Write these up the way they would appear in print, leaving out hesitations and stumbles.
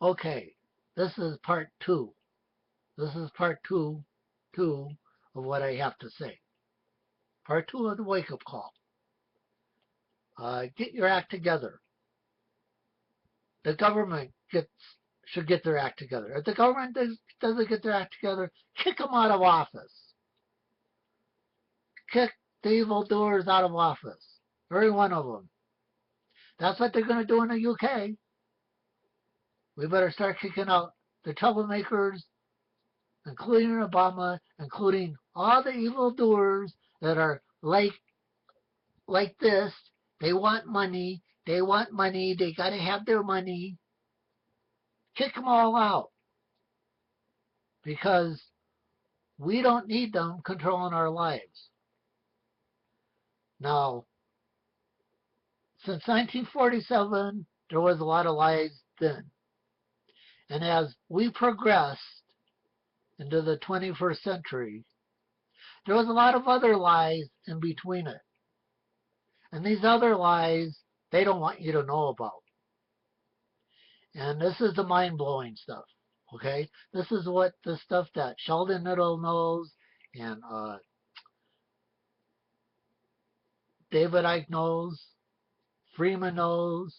Okay, this is part two. This is part two of what I have to say. Part two of the wake-up call. Get your act together. The government should get their act together. If the government doesn't get their act together, kick them out of office. Kick the evildoers out of office. Every one of them. That's what they're going to do in the UK. We better start kicking out the troublemakers, including Obama, including all the evildoers that are like this. They want money. They want money. They got to have their money. Kick them all out. Because we don't need them controlling our lives. Now, since 1947, there was a lot of lies then. And as we progressed into the 21st century, there was a lot of other lies in between it. And these other lies, they don't want you to know about. And this is the mind-blowing stuff, okay? This is what the stuff that Sheldon Little knows and David Icke knows, Freeman knows.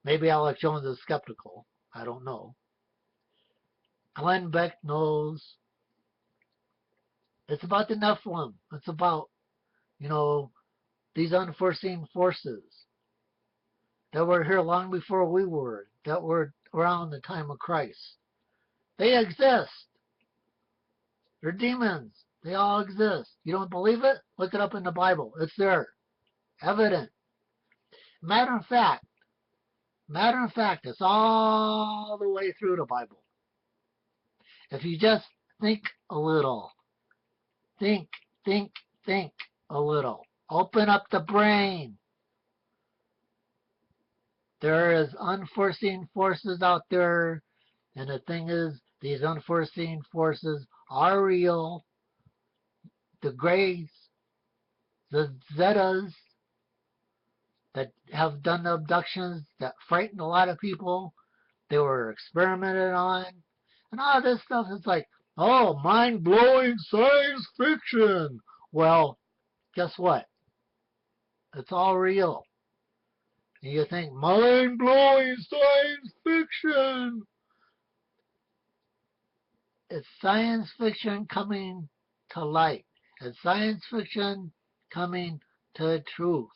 Maybe Alex Jones is skeptical. I don't know. Glenn Beck knows. It's about the Nephilim. It's about, these unforeseen forces that were here long before we were, that were around the time of Christ. They exist. They're demons. They all exist. You don't believe it? Look it up in the Bible. It's there. Evident. Matter of fact, it's all the way through the Bible. If you just think a little, think a little. Open up the brain. There is unforeseen forces out there, and the thing is, these unforeseen forces are real. The Greys, the Zetas that have done the abductions that frightened a lot of people, they were experimented on, and all this stuff is like, oh, mind-blowing science fiction. Well, guess what? It's all real. And you think, mind-blowing science fiction. It's science fiction coming to light. It's science fiction coming to truth.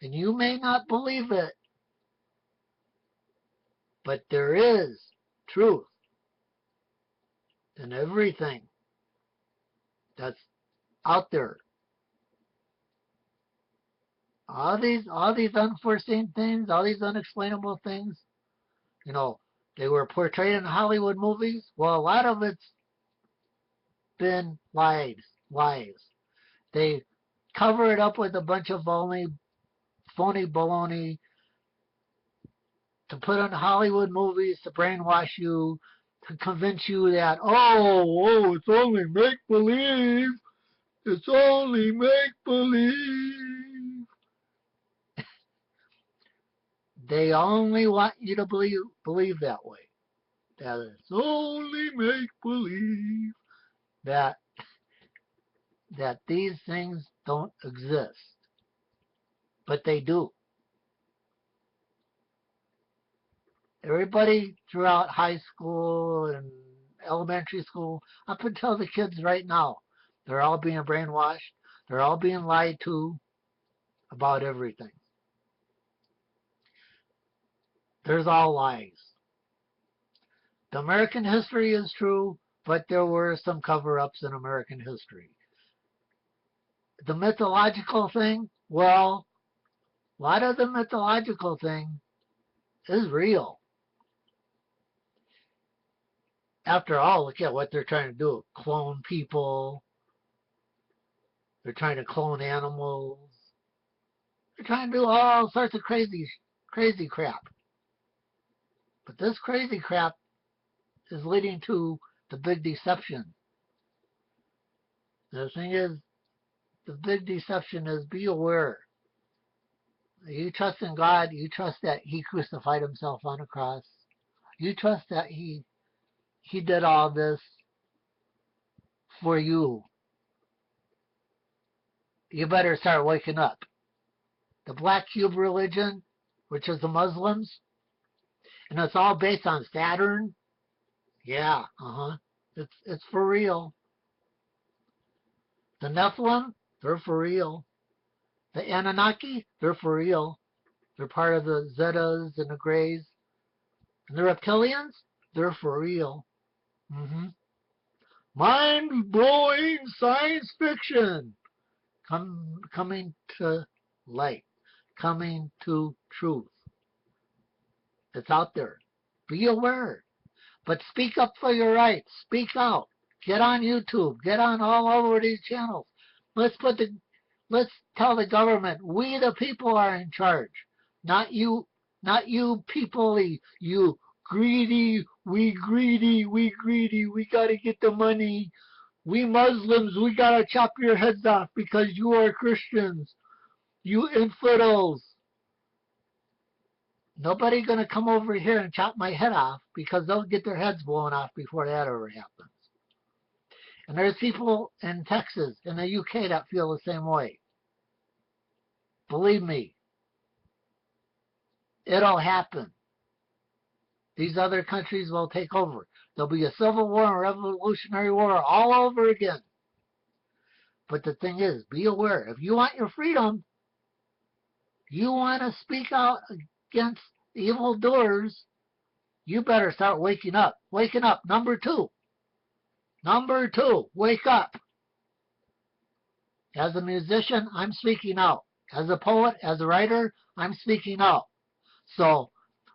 And you may not believe it, but there is truth in everything that's out there. All these unforeseen things, all these unexplainable things, they were portrayed in Hollywood movies. Well, a lot of it's been lies. They cover it up with a bunch of phony baloney to put in Hollywood movies to brainwash you, to convince you that, it's only make-believe. It's only make-believe. They only want you to believe that way. That it's only make-believe. That these things don't exist. But they do. Everybody throughout high school and elementary school, up until the kids right now, they're all being brainwashed. They're all being lied to about everything. There's all lies. The American history is true, but there were some cover-ups in American history. The mythological thing, well, a lot of the mythological thing is real. After all, look at what they're trying to do. Clone people. They're trying to clone animals. They're trying to do all sorts of crazy crap. But this crazy crap is leading to the big deception. The thing is, the big deception is be aware. You trust in God. You trust that He crucified Himself on a cross. You trust that he did all this for you. You better start waking up. The Black Cube religion, which is the Muslims, and it's all based on Saturn. Yeah, It's for real. The Nephilim, they're for real. The Anunnaki, they're for real. They're part of the Zetas and the Greys. And the Reptilians, they're for real. Mind-blowing science fiction coming to light, coming to truth. It's out there. Be aware. But speak up for your rights. Speak out. Get on YouTube. Get on all over these channels. Let's tell the government we the people are in charge. Not you people, you greedy, we gotta get the money. We Muslims, we gotta chop your heads off because you are Christians. You infidels. Nobody gonna come over here and chop my head off because they'll get their heads blown off before that ever happens. And there's people in Texas, in the UK that feel the same way. Believe me. It'll happen. These other countries will take over. There'll be a civil war and revolutionary war all over again. But the thing is, be aware. If you want your freedom, you want to speak out against evildoers, you better start waking up. Waking up. Number 2. Number 2, wake up. As a musician, I'm speaking out. As a poet, as a writer, I'm speaking out. So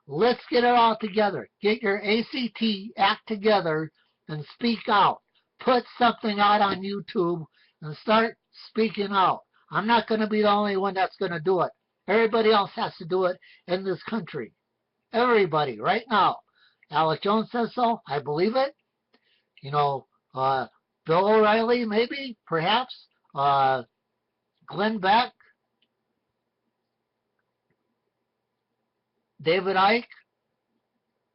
let's get it all together. Get your ACT act together and speak out. Put something out on YouTube and start speaking out. I'm not going to be the only one that's going to do it. Everybody else has to do it in this country. Everybody, right now. Alex Jones says so. I believe it. You know, Bill O'Reilly, maybe, perhaps. Glenn Beck. David Icke.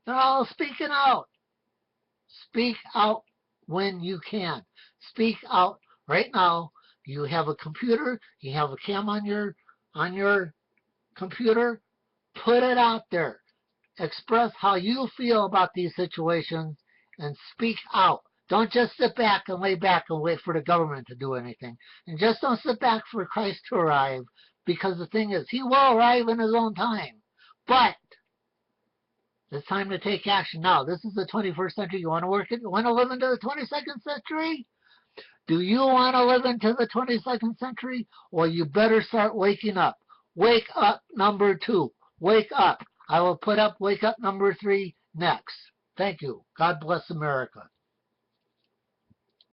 They're all speaking out. Speak out when you can. Speak out right now. You have a computer. You have a cam on your computer. Put it out there. Express how you feel about these situations and speak out. Don't just sit back and lay back and wait for the government to do anything. And just don't sit back for Christ to arrive, because the thing is, he will arrive in his own time. But it's time to take action now. This is the 21st century. You want to work it? You want to live into the 22nd century? Do you want to live into the 22nd century? Or you better start waking up. Wake up, number 2. Wake up. I will put up wake up number 3 next. Thank you. God bless America.